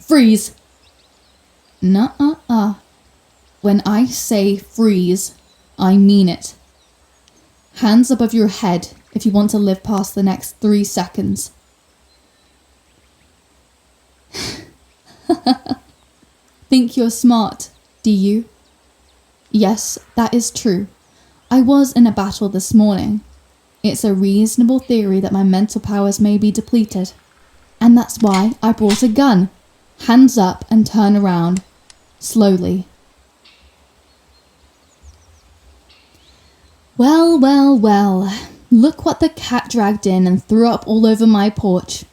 Freeze! Nuh-uh-uh. When I say freeze, I mean it. Hands above your head if you want to live past the next 3 seconds. Think you're smart, do you? Yes, that is true. I was in a battle this morning. It's a reasonable theory that my mental powers may be depleted. And that's why I brought a gun. Hands up and turn around. Slowly. Well, well, well. Look what the cat dragged in and threw up all over my porch.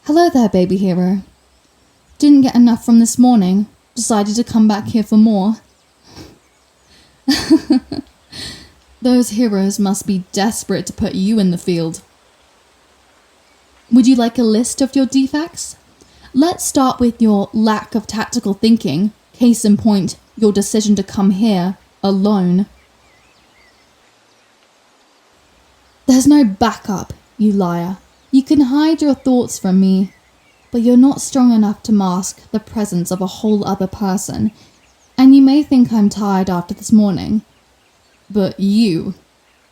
Hello there, baby hero. Didn't get enough from this morning. Decided to come back here for more. Those heroes must be desperate to put you in the field. Would you like a list of your defects? Let's start with your lack of tactical thinking. Case in point, your decision to come here alone. There's no backup, you liar. You can hide your thoughts from me, but you're not strong enough to mask the presence of a whole other person. And you may think I'm tired after this morning, but you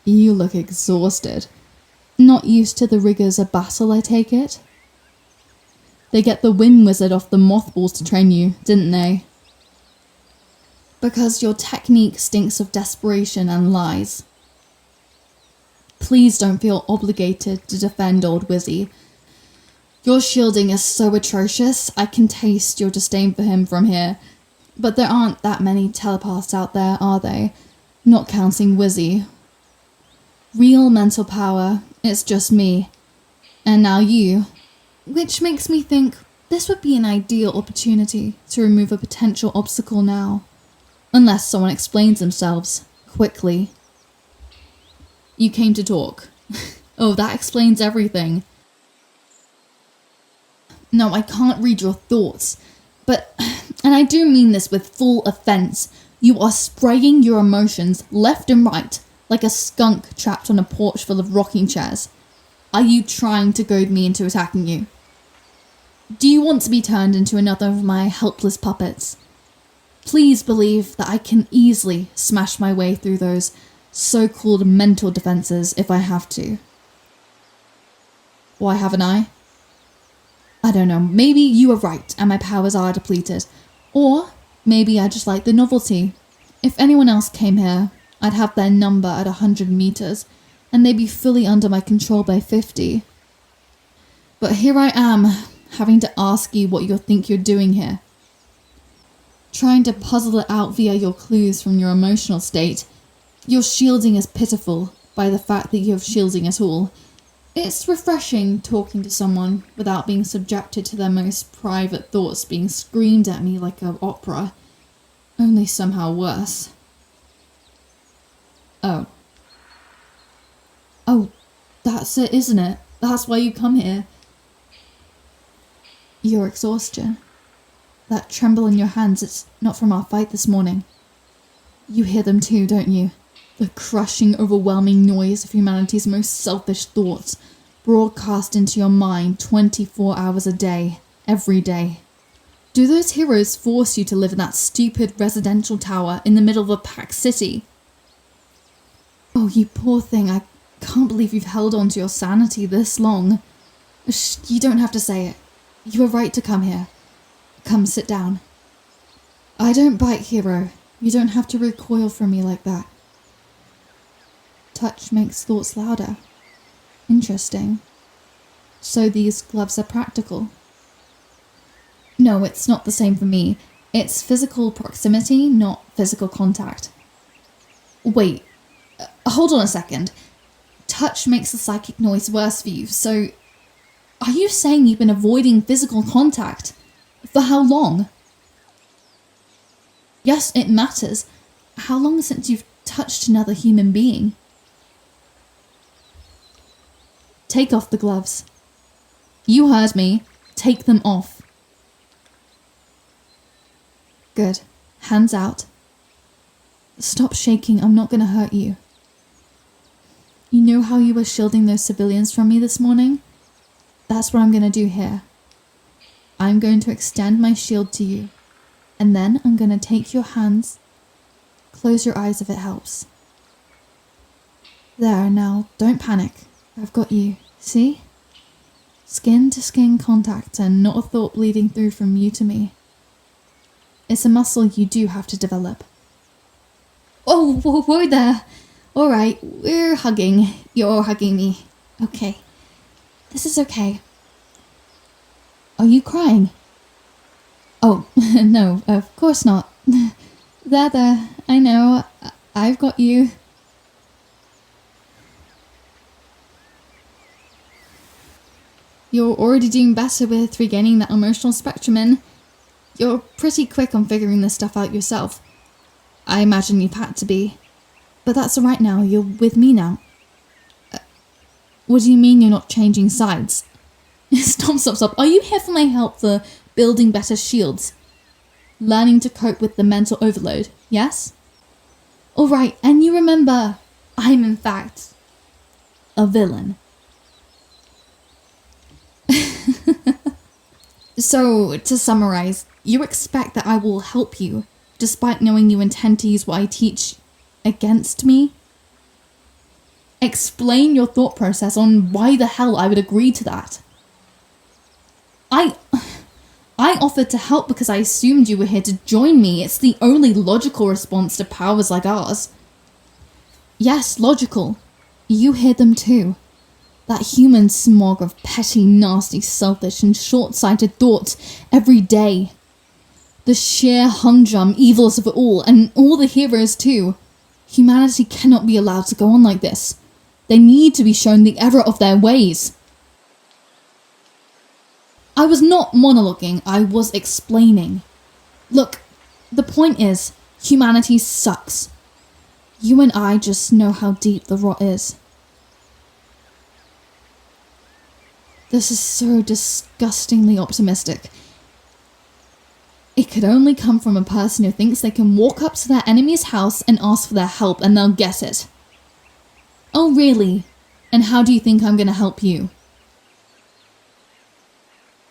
look exhausted. Not used to the rigors of battle, I take it? They get the wind wizard off the mothballs to train you, didn't they? Because your technique stinks of desperation and lies. Please don't feel obligated to defend old Wizzy. Your shielding is so atrocious, I can taste your disdain for him from here. But there aren't that many telepaths out there, are they? Not counting Wizzy. Real mental power, it's just me. And now you. Which makes me think this would be an ideal opportunity to remove a potential obstacle now. Unless someone explains themselves, quickly. You came to talk. Oh, that explains everything. No, I can't read your thoughts. But, and I do mean this with full offense, you are spraying your emotions left and right like a skunk trapped on a porch full of rocking chairs. Are you trying to goad me into attacking you? Do you want to be turned into another of my helpless puppets? Please believe that I can easily smash my way through those so-called mental defenses if I have to. Why haven't I? I don't know, maybe you are right and my powers are depleted. Or maybe I just like the novelty. If anyone else came here, I'd have their number at 100 meters, and they'd be fully under my control by 50. But here I am, having to ask you what you think you're doing here. Trying to puzzle it out via your clues from your emotional state. Your shielding is pitiful by the fact that you have shielding at all. It's refreshing talking to someone without being subjected to their most private thoughts being screamed at me like an opera, only somehow worse. Oh, that's it, isn't it? That's why you come here. Your exhaustion. That tremble in your hands, it's not from our fight this morning. You hear them too, don't you? The crushing, overwhelming noise of humanity's most selfish thoughts, broadcast into your mind 24 hours a day, every day. Do those heroes force you to live in that stupid residential tower in the middle of a packed city? Oh, you poor thing, I can't believe you've held on to your sanity this long. Shh, you don't have to say it. You were right to come here. Come, sit down. I don't bite, hero. You don't have to recoil from me like that. Touch makes thoughts louder. Interesting. So these gloves are practical. No, it's not the same for me. It's physical proximity, not physical contact. Wait, hold on a second. Touch makes the psychic noise worse for you, so are you saying you've been avoiding physical contact? For how long? Yes, it matters. How long since you've touched another human being? Take off the gloves. You heard me. Take them off. Good. Hands out. Stop shaking. I'm not going to hurt you. You know how you were shielding those civilians from me this morning? That's what I'm going to do here. I'm going to extend my shield to you, and then I'm going to take your hands. Close your eyes if it helps. There, now, don't panic. I've got you. See? Skin to skin contact and not a thought bleeding through from you to me. It's a muscle you do have to develop. Oh, whoa there. Alright, we're hugging. You're hugging me. Okay. This is okay. Are you crying? Oh, no, of course not. There, I know. I've got you. You're already doing better with regaining that emotional spectrum in. You're pretty quick on figuring this stuff out yourself. I imagine you've had to be. But that's alright now, you're with me now. What do you mean you're not changing sides? Stop. Are you here for my help for building better shields? Learning to cope with the mental overload, yes? Alright, and you remember, I'm in fact a villain. So, to summarize, you expect that I will help you, despite knowing you intend to use what I teach against me? Explain your thought process on why the hell I would agree to that. I offered to help because I assumed you were here to join me. It's the only logical response to powers like ours. Yes, logical. You hear them too. That human smog of petty, nasty, selfish, and short-sighted thoughts every day. The sheer humdrum evils of it all, and all the heroes too. Humanity cannot be allowed to go on like this. They need to be shown the error of their ways. I was not monologuing, I was explaining. Look, the point is, humanity sucks. You and I just know how deep the rot is. This is so disgustingly optimistic. It could only come from a person who thinks they can walk up to their enemy's house and ask for their help and they'll get it. Oh, really? And how do you think I'm going to help you?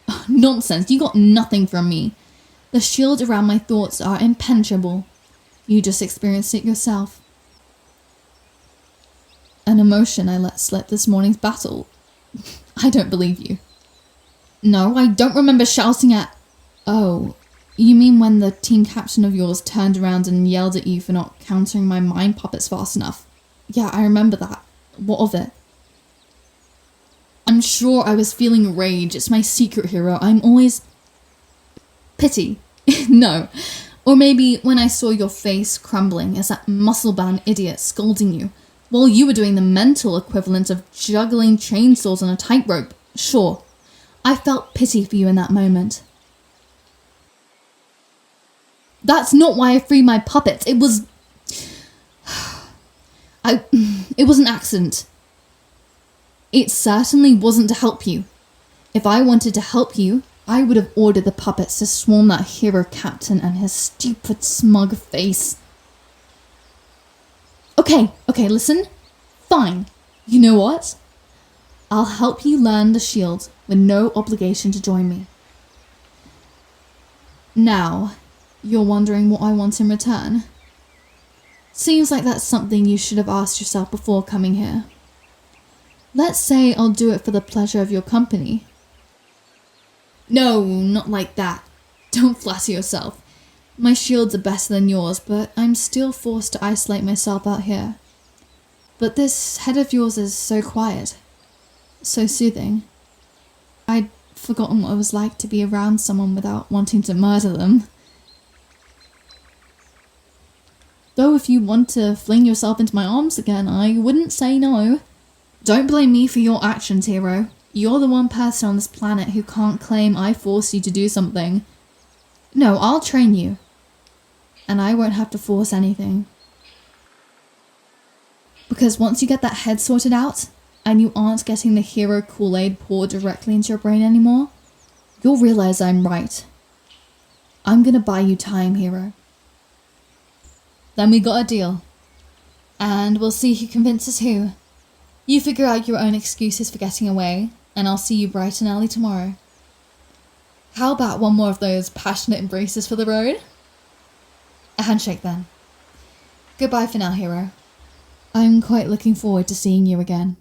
Oh, nonsense, you got nothing from me. The shield around my thoughts are impenetrable. You just experienced it yourself. An emotion I let slip this morning's battle. I don't believe you. No, I don't remember shouting at... Oh, you mean when the team captain of yours turned around and yelled at you for not countering my mind puppets fast enough? Yeah, I remember that. What of it? I'm sure I was feeling rage. It's my secret hero. I'm always... Pity. No. Or maybe when I saw your face crumbling as that muscle-bound idiot scolding you, while you were doing the mental equivalent of juggling chainsaws on a tightrope. Sure, I felt pity for you in that moment. That's not why I freed my puppets. It was... It was an accident. It certainly wasn't to help you. If I wanted to help you, I would have ordered the puppets to swarm that hero captain and his stupid smug face. Okay, listen. Fine. You know what? I'll help you learn the shield with no obligation to join me. Now, you're wondering what I want in return. Seems like that's something you should have asked yourself before coming here. Let's say I'll do it for the pleasure of your company. No, not like that. Don't flatter yourself. My shields are better than yours, but I'm still forced to isolate myself out here. But this head of yours is so quiet, so soothing. I'd forgotten what it was like to be around someone without wanting to murder them. Though if you want to fling yourself into my arms again, I wouldn't say no. Don't blame me for your actions, hero. You're the one person on this planet who can't claim I forced you to do something. No, I'll train you. And I won't have to force anything. Because once you get that head sorted out, and you aren't getting the hero Kool-Aid poured directly into your brain anymore, you'll realize I'm right. I'm gonna buy you time, hero. Then we got a deal. And we'll see who convinces who. You figure out your own excuses for getting away, and I'll see you bright and early tomorrow. How about one more of those passionate embraces for the road? A handshake then. Goodbye for now, hero. I'm quite looking forward to seeing you again.